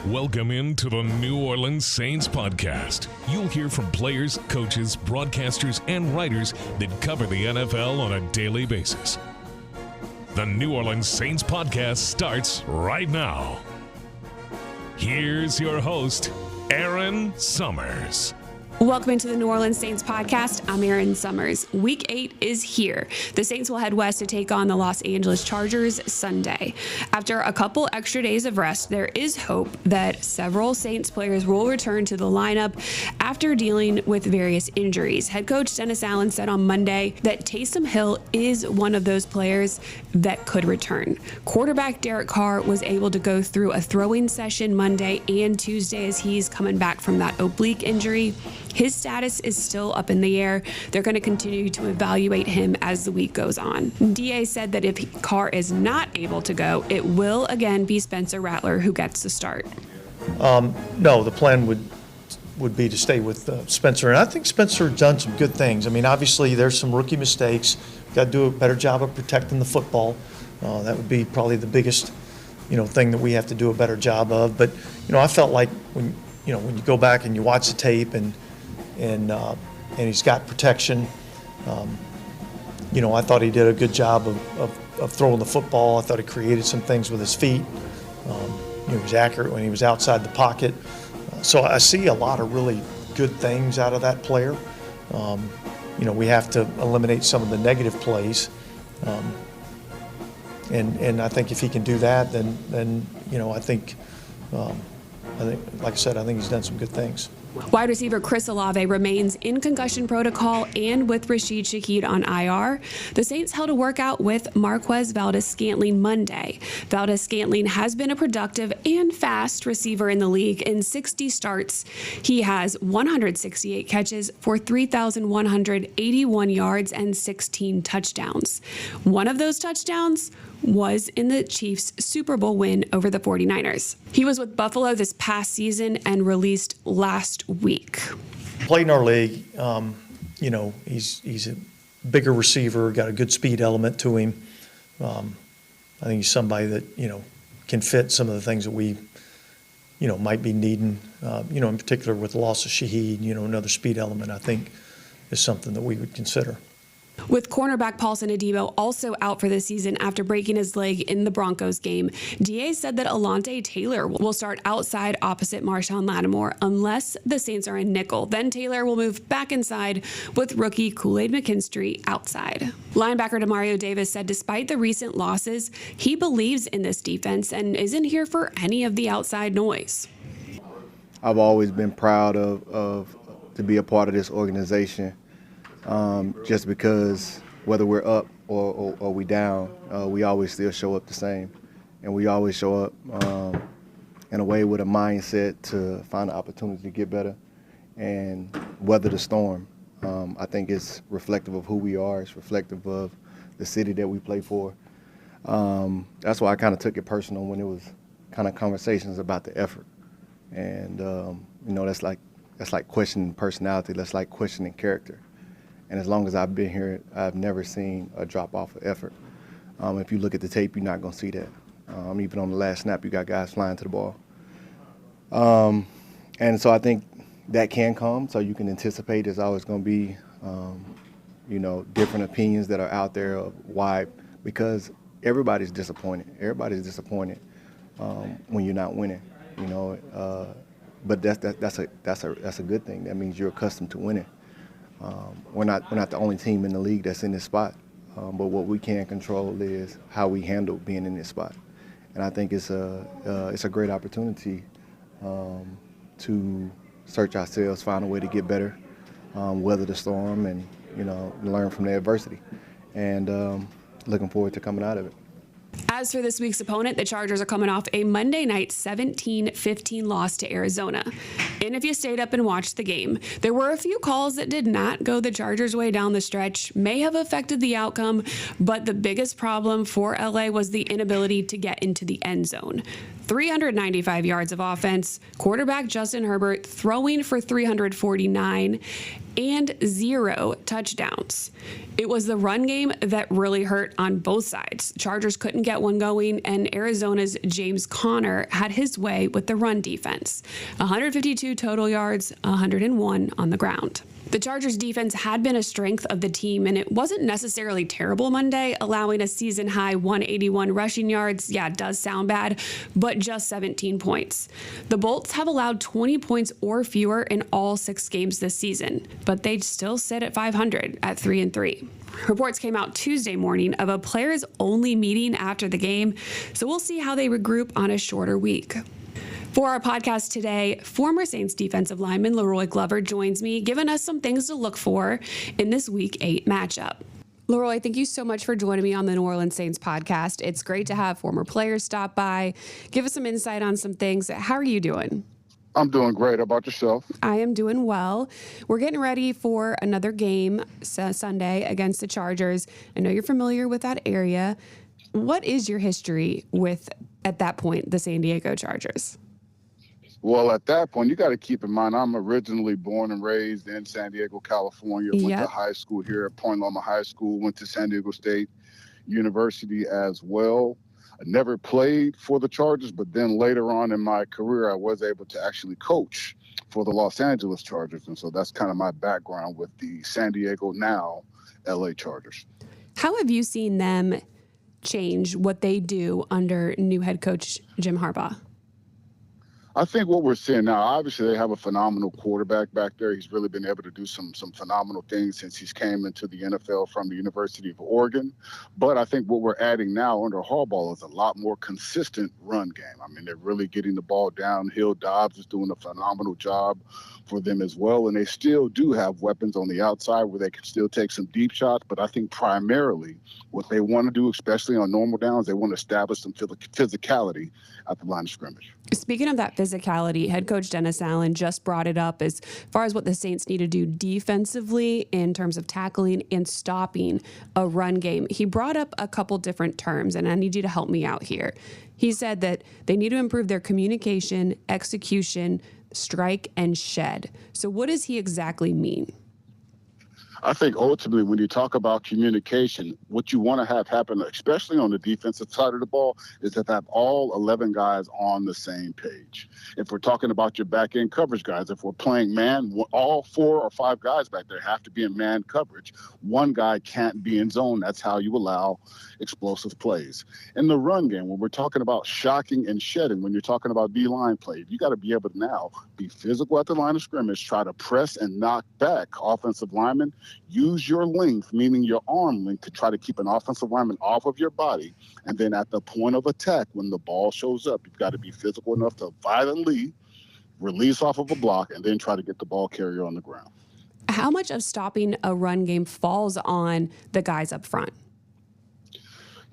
Welcome into the New Orleans Saints podcast. You'll hear from players, coaches, broadcasters, and writers that cover the NFL on a daily basis. The New Orleans Saints podcast starts right now. Here's your host, Erin Summers. Welcome into the New Orleans Saints podcast. I'm Erin Summers. Week 8 is here. The Saints will head west to take on the Los Angeles Chargers Sunday. After a couple extra days of rest, there is hope that several Saints players will return to the lineup after dealing with various injuries. Head coach Dennis Allen said on Monday that Taysom Hill is one of those players that could return. Quarterback Derek Carr was able to go through a throwing session Monday and Tuesday as he's coming back from that oblique injury. His status is still up in the air. They're going to continue to evaluate him as the week goes on. DA said that if Carr is not able to go, it will again be Spencer Rattler who gets the start. No, the plan would be to stay with Spencer. And I think Spencer has done some good things. I mean, obviously there's some rookie mistakes. Got to do a better job of protecting the football. That would be probably the biggest, thing that we have to do a better job of. But, I felt like when you go back and you watch the tape and he's got protection. I thought he did a good job of throwing the football. I thought he created some things with his feet. He was accurate when he was outside the pocket. So I see a lot of really good things out of that player. We have to eliminate some of the negative plays. And I think if he can do that, then I think, like I said, I think he's done some good things. Wide receiver Chris Olave remains in concussion protocol and with Rashid Shaheed on IR. The Saints held a workout with Marquez Valdes-Scantling Monday. Valdes-Scantling has been a productive and fast receiver in the league in 60 starts. He has 168 catches for 3,181 yards and 16 touchdowns. One of those touchdowns was in the Chiefs' Super Bowl win over the 49ers. He was with Buffalo this past season and released last week. Played in our league. He's a bigger receiver, got a good speed element to him. I think he's somebody that, can fit some of the things that we, might be needing. In particular with the loss of Shaheed, another speed element, I think, is something that we would consider. With cornerback Paulson Adebo also out for the season after breaking his leg in the Broncos game, DA said that Alontae Taylor will start outside opposite Marshawn Lattimore unless the Saints are in nickel. Then Taylor will move back inside with rookie Kool-Aid McKinstry outside. Linebacker Demario Davis said despite the recent losses, he believes in this defense and isn't here for any of the outside noise. I've always been proud of to be a part of this organization. Just because whether we're up or we down, we always still show up the same. And we always show up in a way with a mindset to find an opportunity to get better and weather the storm. I think it's reflective of who we are. It's reflective of the city that we play for. That's why I kind of took it personal when it was kind of conversations about the effort. And, that's like questioning personality. That's like questioning character. And as long as I've been here, I've never seen a drop-off of effort. If you look at the tape, you're not going to see that. Even on the last snap, you got guys flying to the ball. And so I think that can come, so you can anticipate there's always going to be, different opinions that are out there of why, because everybody's disappointed. Everybody's disappointed when you're not winning, But that's a good thing. That means you're accustomed to winning. We're not the only team in the league that's in this spot, but what we can control is how we handle being in this spot, and I think it's a great opportunity to search ourselves, find a way to get better, weather the storm, and learn from the adversity, and looking forward to coming out of it. As for this week's opponent, the Chargers are coming off a Monday night 17-15 loss to Arizona. and if you stayed up and watched the game. There were a few calls that did not go the Chargers' way down the stretch, may have affected the outcome, but the biggest problem for LA was the inability to get into the end zone. 395 yards of offense, quarterback Justin Herbert throwing for 349, and 0 touchdowns. It was the run game that really hurt on both sides. Chargers couldn't get one going, and Arizona's James Conner had his way with the run defense. 152 total yards, 101 on the ground. The Chargers defense had been a strength of the team, and it wasn't necessarily terrible Monday, allowing a season-high 181 rushing yards. Yeah, it does sound bad, but just 17 points. The Bolts have allowed 20 points or fewer in all 6 games this season, but they still sit at 500 at 3-3. Reports came out Tuesday morning of a players-only meeting after the game, so we'll see how they regroup on a shorter week. For our podcast today, former Saints defensive lineman Leroy Glover joins me, giving us some things to look for in this Week 8 matchup. Leroy, thank you so much for joining me on the New Orleans Saints podcast. It's great to have former players stop by, give us some insight on some things. How are you doing? I'm doing great. How about yourself? I am doing well. We're getting ready for another game Sunday against the Chargers. I know you're familiar with that area. What is your history with, at that point, the San Diego Chargers? Well, at that point, you got to keep in mind, I'm originally born and raised in San Diego, California. Went to high school here at Point Loma High School. Went to San Diego State University as well. I never played for the Chargers, but then later on in my career, I was able to actually coach for the Los Angeles Chargers. And so that's kind of my background with the San Diego, now LA Chargers. How have you seen them change what they do under new head coach Jim Harbaugh? I think what we're seeing now, obviously they have a phenomenal quarterback back there. He's really been able to do some phenomenal things since he's came into the NFL from the University of Oregon. But I think what we're adding now under Harbaugh is a lot more consistent run game. I mean, they're really getting the ball downhill. Dobbs is doing a phenomenal job for them as well. And they still do have weapons on the outside where they can still take some deep shots. But I think primarily what they want to do, especially on normal downs, they want to establish some physicality at the line of scrimmage. Speaking of that physicality, head coach Dennis Allen just brought it up as far as what the Saints need to do defensively in terms of tackling and stopping a run game. He brought up a couple different terms, and I need you to help me out here. He said that they need to improve their communication, execution, strike, and shed. So what does he exactly mean? I think ultimately when you talk about communication, what you want to have happen, especially on the defensive side of the ball, is to have all 11 guys on the same page. If we're talking about your back end coverage guys, if we're playing man, all 4 or 5 guys back there have to be in man coverage. One guy can't be in zone. That's how you allow explosive plays. In the run game, when we're talking about shocking and shedding, when you're talking about D-line play, you got to be able to now be physical at the line of scrimmage, try to press and knock back offensive linemen. Use your length, meaning your arm length, to try to keep an offensive lineman off of your body. And then at the point of attack, when the ball shows up, you've got to be physical enough to violently release off of a block and then try to get the ball carrier on the ground. How much of stopping a run game falls on the guys up front?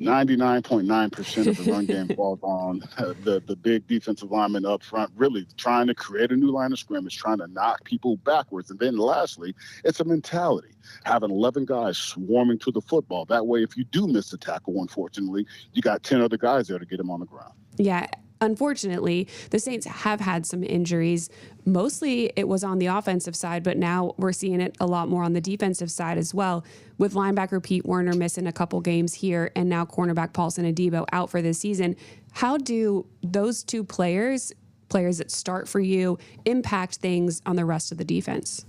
99.9% of the run game falls on the big defensive lineman up front, really trying to create a new line of scrimmage, trying to knock people backwards. And then lastly, it's a mentality, having 11 guys swarming to the football. That way, if you do miss a tackle, unfortunately, you got 10 other guys there to get him on the ground. Yeah. Unfortunately, the Saints have had some injuries. Mostly it was on the offensive side, but now we're seeing it a lot more on the defensive side as well, with linebacker Pete Werner missing a couple games here and now cornerback Paulson Adebo out for this season. How do those two players that start for you, impact things on the rest of the defense?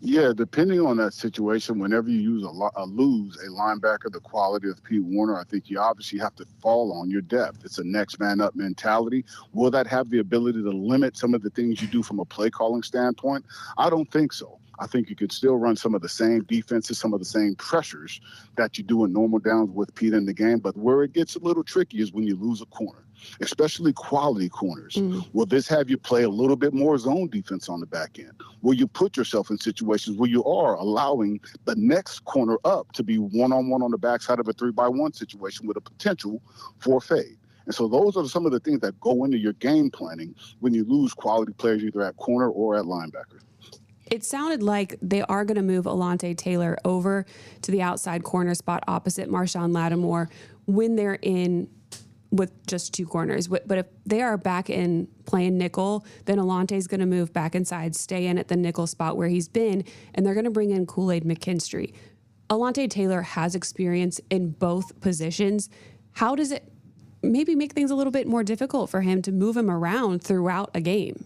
Yeah, depending on that situation, whenever you lose a linebacker the quality of Pete Werner, I think you obviously have to fall on your depth. It's a next man up mentality. Will that have the ability to limit some of the things you do from a play calling standpoint? I don't think so. I think you could still run some of the same defenses, some of the same pressures that you do in normal downs with Pete in the game. But where it gets a little tricky is when you lose a corner, especially quality corners. Will this have you play a little bit more zone defense on the back end? Will you put yourself in situations where you are allowing the next corner up to be one-on-one on the backside of a 3-by-1 situation with a potential for a fade? And so those are some of the things that go into your game planning when you lose quality players either at corner or at linebacker. It sounded like they are going to move Alontae Taylor over to the outside corner spot opposite Marshawn Lattimore when they're in with just two corners. But if they are back in playing nickel, then Alontae's going to move back inside, stay in at the nickel spot where he's been, and they're going to bring in Kool-Aid McKinstry. Alontae Taylor has experience in both positions. How does it maybe make things a little bit more difficult for him to move him around throughout a game?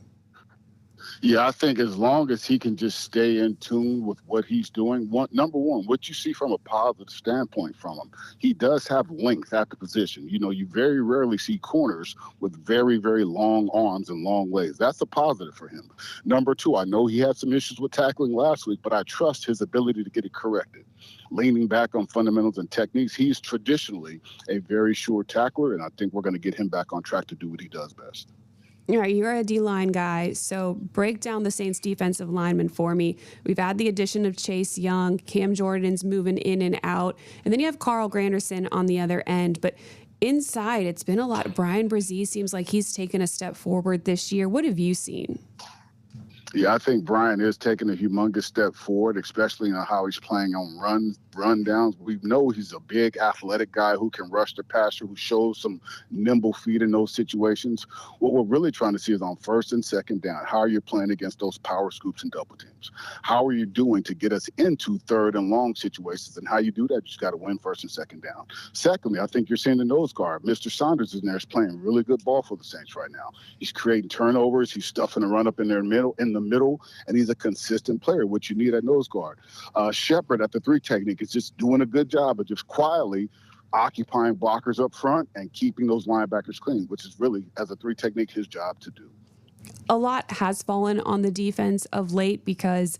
Yeah, I think as long as he can just stay in tune with what he's doing, number one, what you see from a positive standpoint from him, he does have length at the position. You know, you very rarely see corners with very, very long arms and long legs. That's a positive for him. Number two, I know he had some issues with tackling last week, but I trust his ability to get it corrected. Leaning back on fundamentals and techniques, he's traditionally a very sure tackler, and I think we're going to get him back on track to do what he does best. All right, you're a D-line guy, so break down the Saints defensive linemen for me. We've had the addition of Chase Young, Cam Jordan's moving in and out, and then you have Carl Granderson on the other end. But inside, it's been a lot. Brian Brzee seems like he's taken a step forward this year. What have you seen? Yeah, I think Brian is taking a humongous step forward, especially in how he's playing on run downs. We know he's a big athletic guy who can rush the passer, who shows some nimble feet in those situations. What we're really trying to see is on first and second down, how are you playing against those power scoops and double teams? How are you doing to get us into third and long situations? And how you do that, you just got to win first and second down. Secondly, I think you're seeing the nose guard. Mr. Saunders is in there, is playing really good ball for the Saints right now. He's creating turnovers. He's stuffing the run up in the middle, and he's a consistent player, which you need at nose guard. Shepard at the 3 technique is just doing a good job of just quietly occupying blockers up front and keeping those linebackers clean, which is really, as a 3 technique, his job to do. A lot has fallen on the defense of late because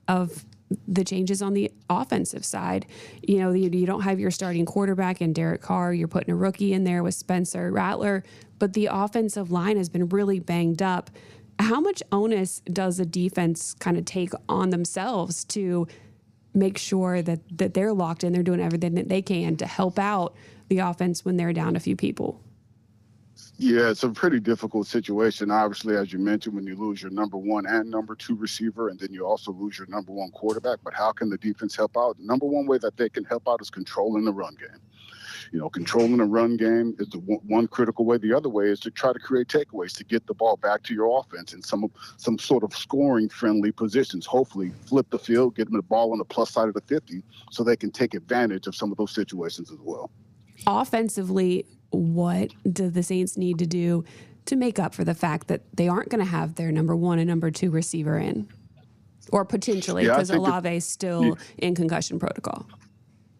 of the changes on the offensive side. You know, you don't have your starting quarterback in Derek Carr. You're putting a rookie in there with Spencer Rattler, but the offensive line has been really banged up. How much onus does the defense kind of take on themselves to make sure that they're locked in, they're doing everything that they can to help out the offense when they're down a few people? Yeah, it's a pretty difficult situation. Obviously, as you mentioned, when you lose your number 1 and number 2 receiver, and then you also lose your number 1 quarterback. But how can the defense help out? Number one way that they can help out is controlling the run game. You know, controlling the run game is the one critical way. The other way is to try to create takeaways to get the ball back to your offense in some sort of scoring-friendly positions. Hopefully, flip the field, get them the ball on the plus side of the 50 so they can take advantage of some of those situations as well. Offensively, what do the Saints need to do to make up for the fact that they aren't going to have their number 1 and number 2 receiver in? Or potentially, because Olave's still in concussion protocol.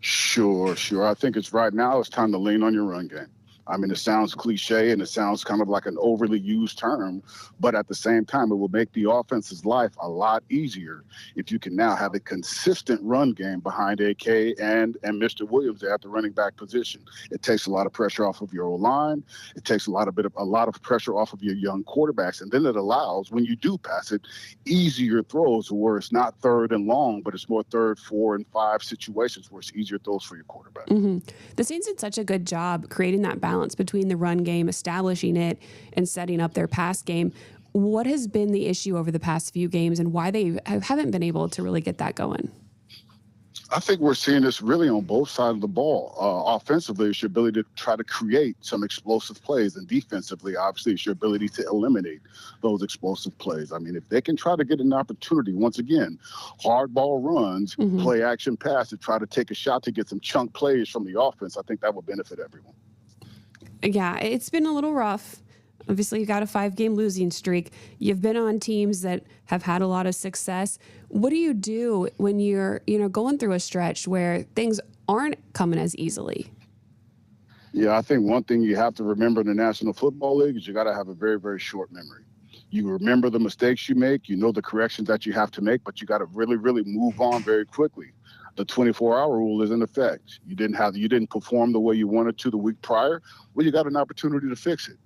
Sure. I think it's time to lean on your run game. I mean, it sounds cliche and it sounds kind of like an overly used term, but at the same time, it will make the offense's life a lot easier if you can now have a consistent run game behind AK and Mr. Williams at the running back position. It takes a lot of pressure off of your O-line. It takes a lot of pressure off of your young quarterbacks, and then it allows, when you do pass it, easier throws where it's not third and long, but it's more 3rd, 4, and 5 situations where it's easier throws for your quarterback. Mm-hmm. The Saints did such a good job creating that balance between the run game, establishing it, and setting up their pass game. What has been the issue over the past few games and why they haven't been able to really get that going? I think we're seeing this really on both sides of the ball. Offensively, it's your ability to try to create some explosive plays, and defensively, obviously, it's your ability to eliminate those explosive plays. I mean, if they can try to get an opportunity, once again, hard ball runs, play action pass to try to take a shot to get some chunk plays from the offense, I think that will benefit everyone. Yeah, it's been a little rough. Obviously, you got a 5-game losing streak. You've been on teams that have had a lot of success. What do you do when you're, going through a stretch where things aren't coming as easily? Yeah, I think one thing you have to remember in the National Football League is you got to have a very, very short memory. You remember the mistakes you make, you know the corrections that you have to make, but you got to really, really move on very quickly. The 24-hour rule is in effect. You didn't perform the way you wanted to the week prior. Well, you got an opportunity to fix it.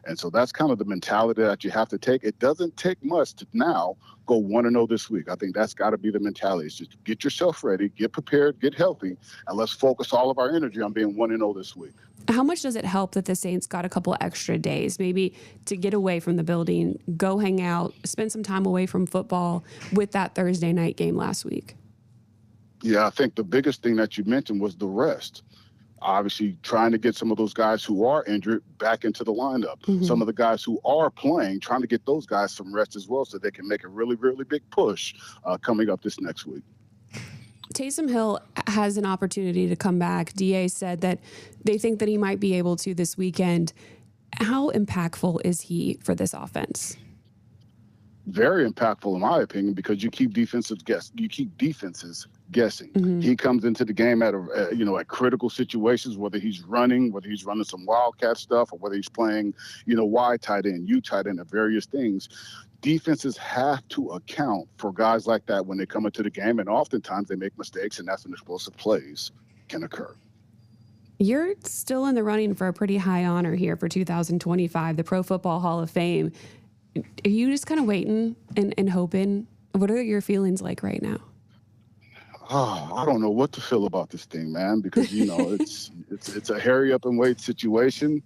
And so that's kind of the mentality that you have to take. It doesn't take much to now go 1-0 this week. I think that's got to be the mentality. It's just get yourself ready, get prepared, get healthy, and let's focus all of our energy on being 1-0 this week. How much does it help that the Saints got a couple extra days, maybe to get away from the building, go hang out, spend some time away from football with that Thursday night game last week? Yeah, I think the biggest thing that you mentioned was the rest. Obviously, trying to get some of those guys who are injured back into the lineup. Mm-hmm. Some of the guys who are playing, trying to get those guys some rest as well so they can make a really, really big push coming up this next week. Taysom Hill has an opportunity to come back. DA said that they think that he might be able to this weekend. How impactful is he for this offense? Very impactful, in my opinion, because you keep defenses guessing. Mm-hmm. He comes into the game at at critical situations, whether he's running some wildcat stuff, or whether he's playing, wide tight end, U tight end, various things. Defenses have to account for guys like that when they come into the game, and oftentimes they make mistakes, and that's when explosive plays can occur. You're still in the running for a pretty high honor here for 2025, the Pro Football Hall of Fame. Are you just kind of waiting and hoping? What are your feelings like right now? Oh, I don't know what to feel about this thing, man, because, it's a hurry up and wait situation.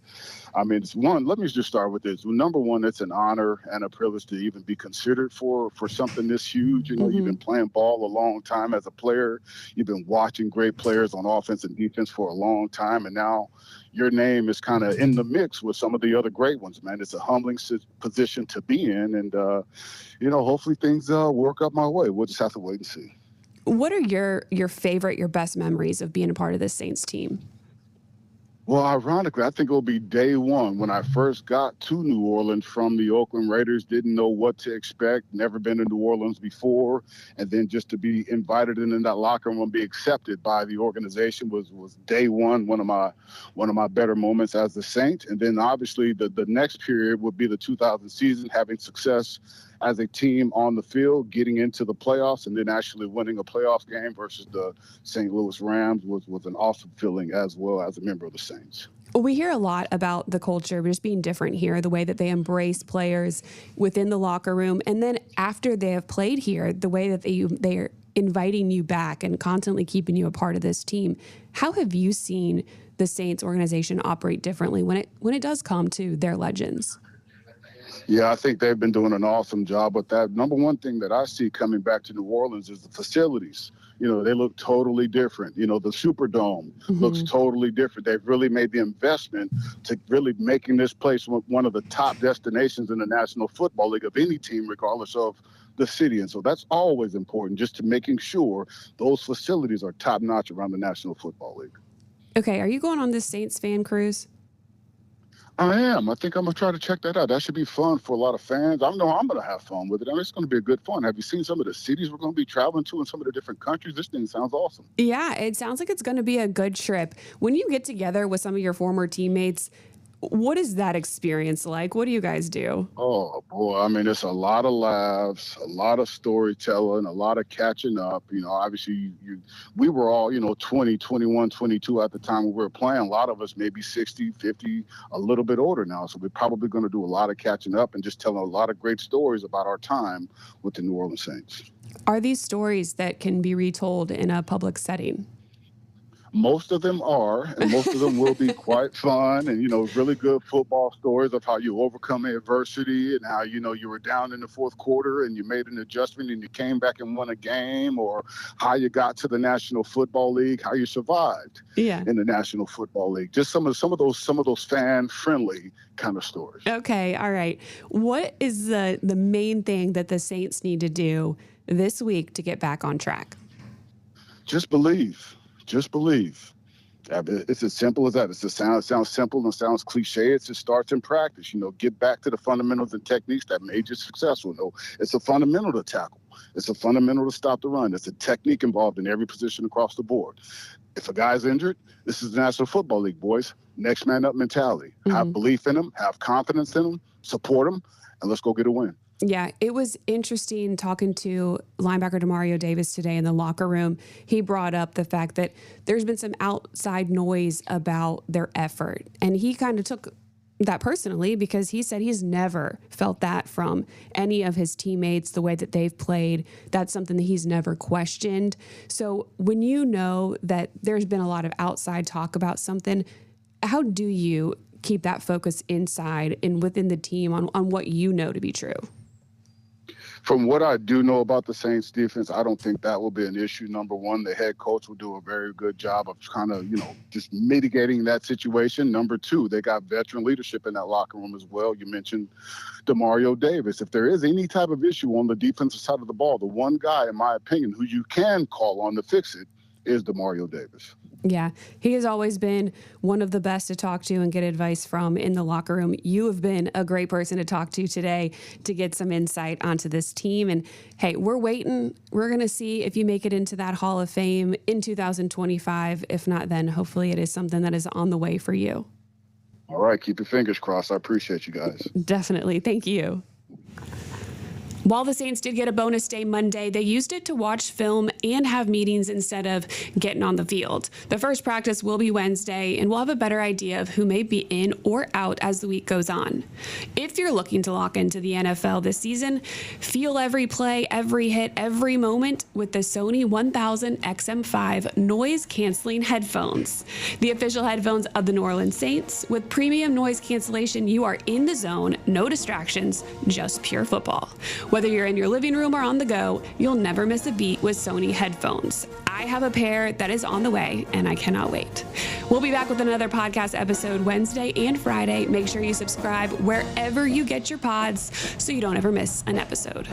I mean, let me just start with this. Number one, it's an honor and a privilege to even be considered for something this huge. Mm-hmm. You've been playing ball a long time as a player. You've been watching great players on offense and defense for a long time. And now your name is kind of in the mix with some of the other great ones, man. It's a humbling position to be in. And, hopefully things work up my way. We'll just have to wait and see. What are your favorite, your best memories of being a part of this Saints team? Well, ironically, I think it will be day one when I first got to New Orleans from the Oakland Raiders. Didn't know what to expect, never been to New Orleans before. And then just to be invited in that locker room and be accepted by the organization was day one of my better moments as the Saint. And then obviously the next period would be the 2000 season, having success as a team on the field, getting into the playoffs, and then actually winning a playoff game versus the St. Louis Rams was an awesome feeling as well as a member of the Saints. We hear a lot about the culture just being different here, the way that they embrace players within the locker room. And then after they have played here, the way that they are inviting you back and constantly keeping you a part of this team. How have you seen the Saints organization operate differently when it does come to their legends? Yeah, I think they've been doing an awesome job with that. Number one thing that I see coming back to New Orleans is the facilities. They look totally different. The Superdome looks totally different. They've really made the investment to really making this place one of the top destinations in the National Football League of any team, regardless of the city. And so that's always important, just to making sure those facilities are top notch around the National Football League. Okay, are you going on this Saints fan cruise? I am. I think I'm going to try to check that out. That should be fun for a lot of fans. I know I'm going to have fun with it. It's going to be a good fun. Have you seen some of the cities we're going to be traveling to in some of the different countries? This thing sounds awesome. Yeah, it sounds like it's going to be a good trip. When you get together with some of your former teammates, what is that experience like? What do you guys do? Oh, boy. I mean, it's a lot of laughs, a lot of storytelling, a lot of catching up. Obviously, we were all, 20, 21, 22 at the time when we were playing. A lot of us maybe 60, 50, a little bit older now. So we're probably going to do a lot of catching up and just telling a lot of great stories about our time with the New Orleans Saints. Are these stories that can be retold in a public setting? Most of them are, and most of them will be quite fun and, really good football stories of how you overcome adversity and how, you were down in the fourth quarter and you made an adjustment and you came back and won a game, or how you got to the National Football League, how you survived in the National Football League. Just some of those fan-friendly kind of stories. Okay, all right. What is the main thing that the Saints need to do this week to get back on track? Just believe. Just believe. It's as simple as that. It sounds simple and sounds cliche. It just starts in practice. Get back to the fundamentals and techniques that made you successful. It's a fundamental to tackle. It's a fundamental to stop the run. It's a technique involved in every position across the board. If a guy's injured, this is the National Football League, boys. Next man up mentality. Have belief in him, have confidence in him, support him, and let's go get a win. Yeah, it was interesting talking to linebacker Demario Davis today in the locker room. He brought up the fact that there's been some outside noise about their effort. And he kind of took that personally because he said he's never felt that from any of his teammates, the way that they've played. That's something that he's never questioned. So when you know that there's been a lot of outside talk about something, how do you keep that focus inside and within the team on what you know to be true? From what I do know about the Saints defense, I don't think that will be an issue. Number one, the head coach will do a very good job of kind of, just mitigating that situation. Number two, they got veteran leadership in that locker room as well. You mentioned DeMario Davis. If there is any type of issue on the defensive side of the ball, the one guy, in my opinion, who you can call on to fix it is DeMario Davis. Yeah, he has always been one of the best to talk to and get advice from in the locker room. You have been a great person to talk to today to get some insight onto this team. And hey, we're waiting. We're going to see if you make it into that Hall of Fame in 2025. If not, then hopefully it is something that is on the way for you. All right. Keep your fingers crossed. I appreciate you guys. Definitely. Thank you. While the Saints did get a bonus day Monday, they used it to watch film and have meetings instead of getting on the field. The first practice will be Wednesday, and we'll have a better idea of who may be in or out as the week goes on. If you're looking to lock into the NFL this season, feel every play, every hit, every moment with the Sony 1000 XM5 noise-canceling headphones. The official headphones of the New Orleans Saints. With premium noise cancellation, you are in the zone, no distractions, just pure football. Whether you're in your living room or on the go, you'll never miss a beat with Sony headphones. I have a pair that is on the way, and I cannot wait. We'll be back with another podcast episode Wednesday and Friday. Make sure you subscribe wherever you get your pods so you don't ever miss an episode.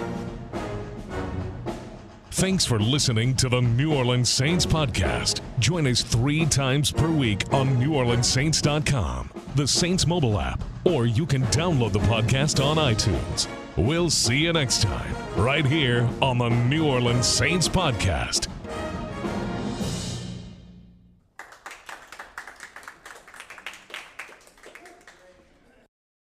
Thanks for listening to the New Orleans Saints podcast. Join us 3 times per week on NewOrleansSaints.com, the Saints mobile app, or you can download the podcast on iTunes. We'll see you next time, right here on the New Orleans Saints podcast.